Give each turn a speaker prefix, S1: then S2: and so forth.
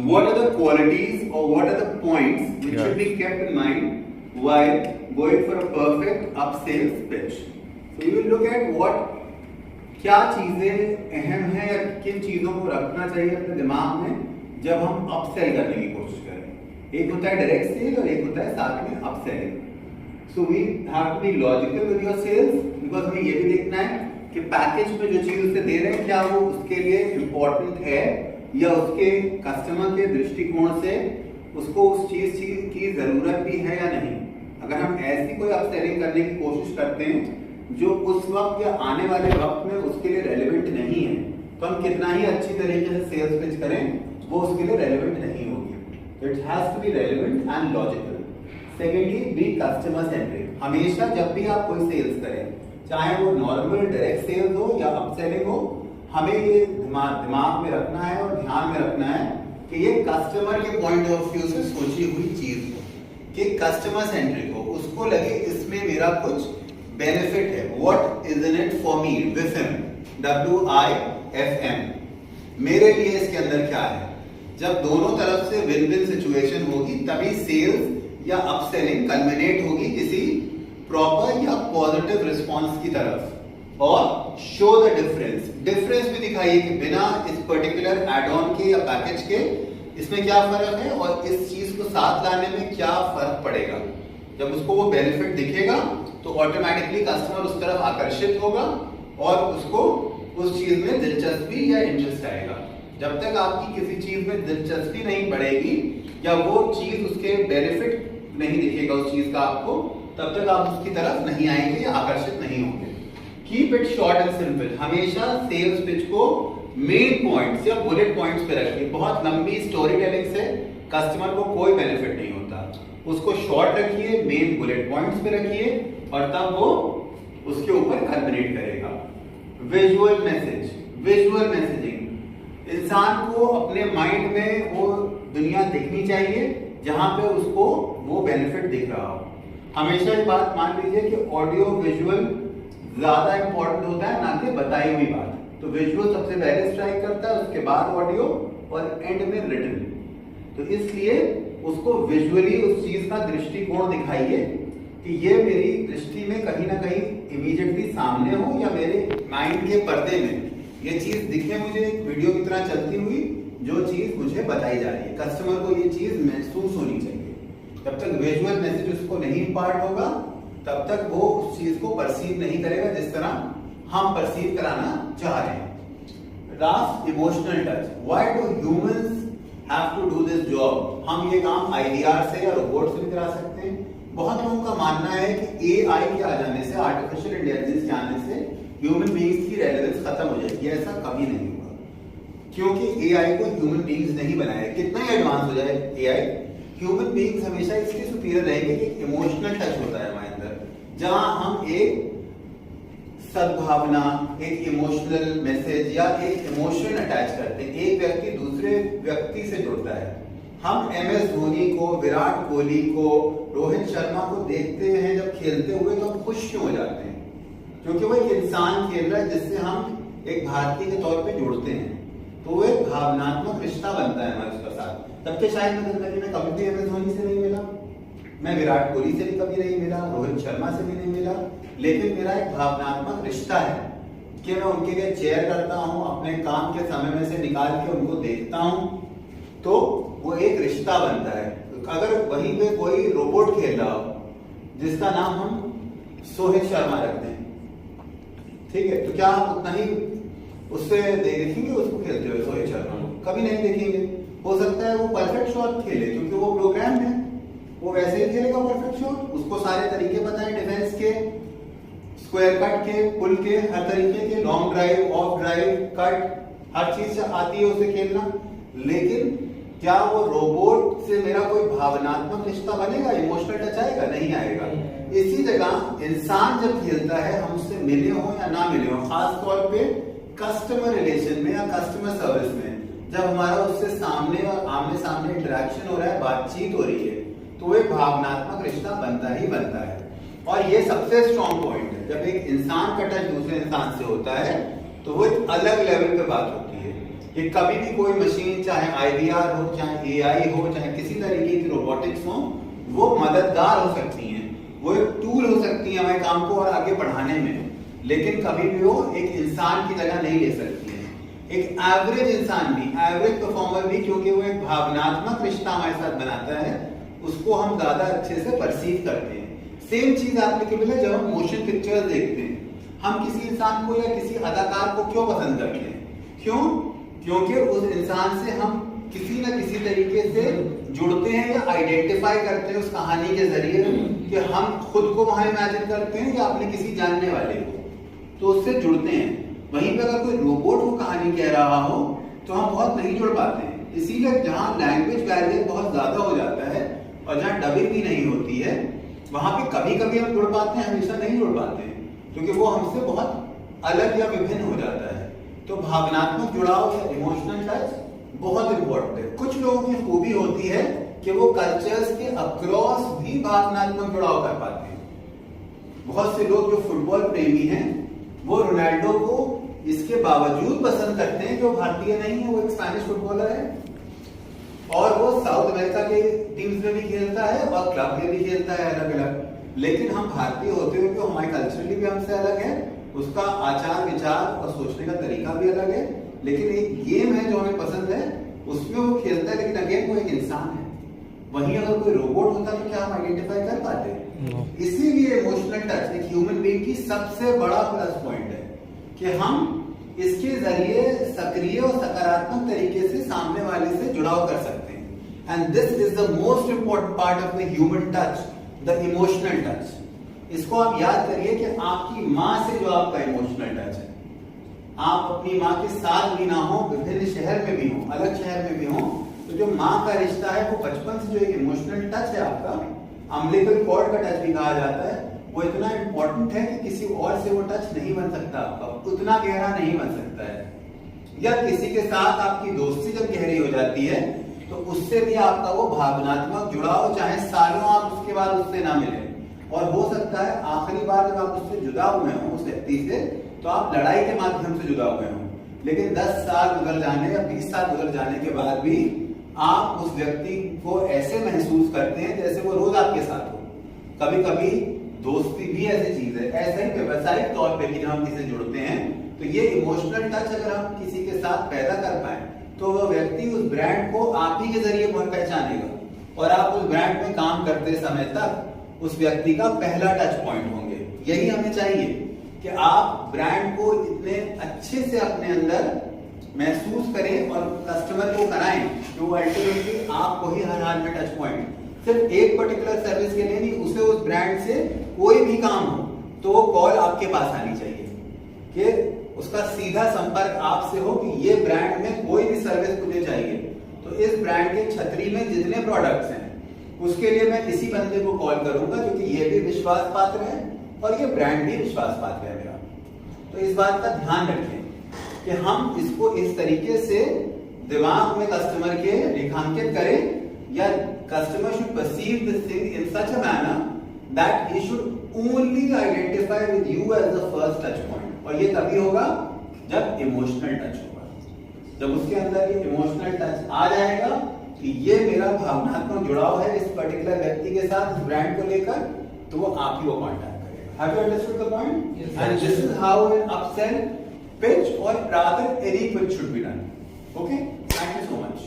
S1: what are the qualities or what are the points which should be kept in mind while going for a perfect upsales pitch. So you will look at what क्या चीजें अहम है या किन चीजों को रखना चाहिए अपने दिमाग में जब हम अपसेल करने की कोशिश करें. एक होता है डायरेक्ट सेल और एक होता है साथ में upselling. So we have to be logical with your sales because हमें ये भी देखना है कि पैकेज में जो चीज उसे दे रहे हैं क्या वो उसके लिए इम्पोर्टेंट है या उसके कस्टमर के दृष्टिकोण से उसको उस चीज की जरूरत भी है या नहीं. अगर हम ऐसी कोई अपसेलिंग करने की कोशिश करते हैं जो उस वक्त या आने वाले वक्त में उसके लिए रेलेवेंट नहीं है तो हम कितना ही अच्छी तरीके से सेल्स पिच करें वो उसके लिए रेलेवेंट नहीं होगी. तो it has to be relevant and logical. Secondly be customer centric. हमेशा जब भी आप कोई सेल्स करें चाहे वो नॉर्मल डायरेक्ट सेल्स हो या अपसेलिंग हो हमें ये दिमाग में रखना है और ध्यान में रखना है कि ये कस्टमर के पॉइंट ऑफ व्यू से सोची हुई चीज हो कि कस्टमर सेंट्रिक हो. उसको लगे इसमें मेरा कुछ बेनिफिट है. What is in it for me with him. WIFM. मेरे लिए इसके अंदर क्या है. जब दोनों तरफ से विन विन सिचुएशन होगी तभी सेल्स या अपसेलिंग कल्मिनेट होगी किसी प्रॉपर या पॉजिटिव रिस्पॉन्स की तरफ. और शो द डिफरेंस. डिफरेंस भी दिखाइए कि बिना इस पर्टिकुलर एड ऑन के या पैकेज के इसमें क्या फर्क है और इस चीज को साथ लाने में क्या फर्क पड़ेगा. जब उसको वो बेनिफिट दिखेगा तो ऑटोमेटिकली कस्टमर उस तरफ आकर्षित होगा और उसको उस चीज में दिलचस्पी या इंटरेस्ट आएगा. जब तक आपकी किसी चीज में दिलचस्पी नहीं बढ़ेगी या वो चीज उसके बेनिफिट नहीं दिखेगा उस चीज का आपको तब तक आप उसकी तरफ नहीं आएंगे या आकर्षित नहीं होंगे. Keep it short and simple. हमेशा सेल्स पिच को मेन पॉइंट्स या बुलेट पॉइंट्स पे रखिए. बहुत लंबी स्टोरी टेलिंग से कस्टमर को कोई बेनिफिट नहीं होता. उसको शॉर्ट रखिए, मेन बुलेट पॉइंट्स पे रखिए और तब वो उसके ऊपर कल्मिनेट करेगा. Visual message. Visual messaging. इंसान को अपने माइंड में वो दुनिया दिखनी चाहिए जहां पे उसको वो बेनिफिट दिख रहा हो. हमेशा ये बात मान लीजिए कि ऑडियो विजुअल ज्यादा इंपॉर्टेंट होता है ना कि बताई हुई बात. तो विजुअल सबसे पहले स्ट्राइक करता है उसके बाद ऑडियो और एंड में रिटन. तो इसलिए उसको विजुअली उस चीज का दृष्टिकोण दिखाइए कि ये मेरी दृष्टि में कहीं ना कहीं इमीडिएटली सामने हो या मेरे माइंड के पर्दे में ये चीज दिखे मुझे एक वीडियो की तरह चलती हुई जो चीज मुझे बताई जा रही है. कस्टमर को ये चीज महसूस होनी चाहिए. जब तक विजुअल मैसेज उसको नहीं इम्पार्ट होगा तब तक वो उस चीज को परसीव नहीं करेगा जिस तरह हम परसीव कराना चाह रहे हैं. Last, emotional touch. Why do humans have to do this job. हम ये काम IVR से या रोबोट से भी करा सकते हैं. बहुत लोगों का मानना है कि AI के आ जाने से, आर्टिफिशियल इंटेलिजेंस के आने से ह्यूमन बीइंग्स की रेलेवेंस खत्म हो जाएगी. ऐसा कभी नहीं होगा क्योंकि AI को ह्यूमन बीइंग्स नहीं बनाया. कितना ही एडवांस हो जाए AI, ह्यूमन बीइंग्स हमेशा इसके सुपीरियर रहेंगे कि इमोशनल टच होता है हमारे अंदर जहां हम एक सद्भावना, एक इमोशनल मैसेज या एक इमोशन अटैच करते हैं. एक व्यक्ति दूसरे व्यक्ति से जुड़ता है. हम MS धोनी को, विराट कोहली को, रोहित शर्मा को देखते हैं जब खेलते हुए तो हम खुश क्यों हो जाते हैं क्योंकि वो एक इंसान खेल रहा है जिससे हम एक भारतीय के तौर पे जुड़ते हैं. तो वो एक भावनात्मक रिश्ता बनता है हमारे उसका साथ. तब शायद मैं जिंदगी में कभी भी MS धोनी से नहीं मिला, मैं विराट कोहली से भी कभी नहीं मिला, रोहित शर्मा से भी नहीं मिला, लेकिन मेरा एक भावनात्मक रिश्ता है कि मैं उनके लिए चेयर करता हूँ, अपने काम के समय में से निकाल के उनको देखता हूँ तो वो एक रिश्ता बनता है. अगर वहीं पे कोई रोबोट खेल रहा हो जिसका नाम हम सोहित शर्मा रखते हैं, ठीक है, तो क्या आप उतना ही उससे देखेंगे उसको खेलते हुए सोहित शर्मा को? कभी नहीं देखेंगे. हो सकता है वो परफेक्ट शॉट खेले क्योंकि वो प्रोग्राम है, वो वैसे ही खेलेगा परफेक्ट शॉट. उसको सारे तरीके पता है डिफेंस के, स्क्वायर कट के, पुल के, हर तरीके के, long drive, off drive, cut, हर चीज आती है उसे खेलना. लेकिन क्या वो रोबोट से मेरा कोई भावनात्मक रिश्ता बनेगा, इमोशनल टच आएगा? नहीं आएगा. इसी जगह इंसान जब खेलता है, हम उससे मिले हो या ना मिले हो, खास तौर पे कस्टमर रिलेशन में या कस्टमर सर्विस में, जब हमारा उससे सामने और आमने सामने इंटरेक्शन हो रहा है, बातचीत हो रही है, तो वो एक भावनात्मक रिश्ता बनता ही बनता है. और ये सबसे स्ट्रॉन्ग पॉइंट है. जब एक इंसान का टच दूसरे इंसान से होता है तो वो एक अलग लेवल पे बात होती है. ये कभी भी कोई मशीन, चाहे IVR हो, चाहे AI हो, चाहे किसी तरीके की रोबोटिक्स हो, वो मददगार हो सकती हैं, वो एक टूल हो सकती है हमारे काम को और आगे बढ़ाने में, लेकिन कभी भी वो एक इंसान की जगह नहीं ले सकती है। एक एवरेज इंसान भी, एवरेज परफॉर्मर भी, क्योंकि वो एक भावनात्मक रिश्ता हमारे साथ बनाता है, उसको हम ज्यादा अच्छे से परसीव करते हैं। सेम चीज एप्लीकेबल है जब हम मोशन पिक्चर्स देखते हैं। हम किसी इंसान को या किसी अदाकार को क्यों पसंद करते हैं? क्यों? क्योंकि उस इंसान से हम किसी न किसी तरीके से जुड़ते हैं या आइडेंटिफाई करते हैं उस कहानी के जरिए, कि हम खुद को वहां इमेजिन करते हैं या अपने किसी जानने वाले को, तो उससे जुड़ते हैं। वहीं पे अगर कोई रोबोट वो कहानी कह रहा हो तो हम बहुत नहीं जुड़ पाते हैं। इसीलिए जहां लैंग्वेज बैरियर बहुत ज्यादा हो जाता है और जहां डबिंग भी नहीं होती है, वहां पे कभी कभी हम जुड़ पाते हैं, हमेशा नहीं जुड़ पाते हैं, क्योंकि वो हमसे बहुत अलग या विभिन्न हो जाता है। तो भावनात्मक जुड़ाव या इमोशनल टच बहुत इंपॉर्टेंट है। कुछ लोगों की खूबी होती है कि वो कल्चर्स के अक्रॉस भी भावनात्मक जुड़ाव कर पाते हैं। बहुत से लोग जो फुटबॉल प्रेमी हैं, वो रोनाल्डो को इसके बावजूद पसंद करते हैं कि वो भारतीय नहीं है, वो एक स्पेनिश फुटबॉलर है और वो साउथ अमेरिका के टीम्स में भी खेलता है और क्लब में भी खेलता है अलग अलग। लेकिन हम भारतीय होते हुए तो हमारे कल्चरली भी हमसे अलग है, उसका आचार विचार और सोचने का तरीका भी अलग है। लेकिन एक गेम है जो हमें पसंद है, उसमें वो खेलता है, लेकिन अगेन वो एक इंसान है। वहीं अगर कोई रोबोट होता तो क्या हम आइडेंटिफाई कर पाते? इसीलिए इमोशनल टच एक ह्यूमन बीइंग की सबसे बड़ा प्लस पॉइंट है कि हम इसके जरिए सक्रिय और सकारात्मक तरीके से सामने वाले से जुड़ाव कर सकते हैं। And this is the most important part of the human touch, the emotional touch. इसको आप याद करिए कि आपकी माँ से जो आपका इमोशनल टच है, आप अपनी माँ के साथ भी ना हो, विभिन्न शहर में भी हो, अलग शहर में भी हो, तो जो माँ का रिश्ता है वो बचपन से जो एक इमोशनल टच है आपका, अम्बिलिकल कॉर्ड का टच भी कहा जाता है, वो इतना इंपॉर्टेंट है कि किसी और से वो टच नहीं बन सकता आपका, उतना गहरा नहीं बन सकता है। या किसी के साथ आपकी दोस्ती जब गहरी हो जाती है तो उससे भी आपका वो भावनात्मक जुड़ाव, चाहे सालों आप उसके बाद उससे ना मिले, और हो सकता है आखिरी बार जब आप उससे जुदा हुए हो, उस व्यक्ति से, तो आप लड़ाई के माध्यम से जुदा हुए हो, लेकिन 10 साल गुजर जाने या 20 साल गुजर जाने के बाद भी आप उस व्यक्ति को ऐसे महसूस करते हैं जैसे वो रोज आपके साथ हो। कभी कभी दोस्ती भी ऐसी चीज है, ऐसे ही व्यवसायिक तौर पे भी जब हम किसी से जुड़ते हैं तो ये इमोशनल टच अगर हम किसी के साथ पैदा कर पाए तो वह व्यक्ति उस ब्रांड को आप ही के जरिए पहचानेगा और आप उस ब्रांड में काम करते समय तक उस व्यक्ति का पहला टच पॉइंट होंगे। यही हमें चाहिए कि आप ब्रांड को इतने अच्छे से अपने अंदर महसूस करें और कस्टमर को कराएं कि वो अल्टीमेटली आपको ही हर हाल में टच पॉइंट, सिर्फ एक पर्टिकुलर सर्विस के लिए नहीं, उसे उस ब्रांड से कोई भी काम हो तो वो कॉल आपके पास आनी चाहिए कि उसका सीधा संपर्क आपसे हो कि ये ब्रांड में कोई भी सर्विस मुझे चाहिए तो इस ब्रांड के छतरी में जितने प्रोडक्ट्स हैं उसके लिए मैं इसी बंदे को कॉल करूंगा, क्योंकि ये भी विश्वास पात्र है और ये ब्रांड भी विश्वास पात्र है मेरा। तो इस बात का ध्यान रखें कि हम इसको इस तरीके से दिमाग में कस्टमर के रेखांकित करें या customer should perceive this thing in such a manner that he should only identify with you as the first touch point. और ये तभी होगा जब इमोशनल टच होगा, जब उसके अंदर ये इमोशनल टच आ जाएगा कि ये मेरा भावनात्मक जुड़ाव है इस पर्टिकुलर व्यक्ति के साथ, इस ब्रांड को लेकर, तो वो आप ही को कांटेक्ट करेगा। Have you understood the point? Yes, and this is how an upsell pitch or rather any pitch should be done. Okay? Thank you so much.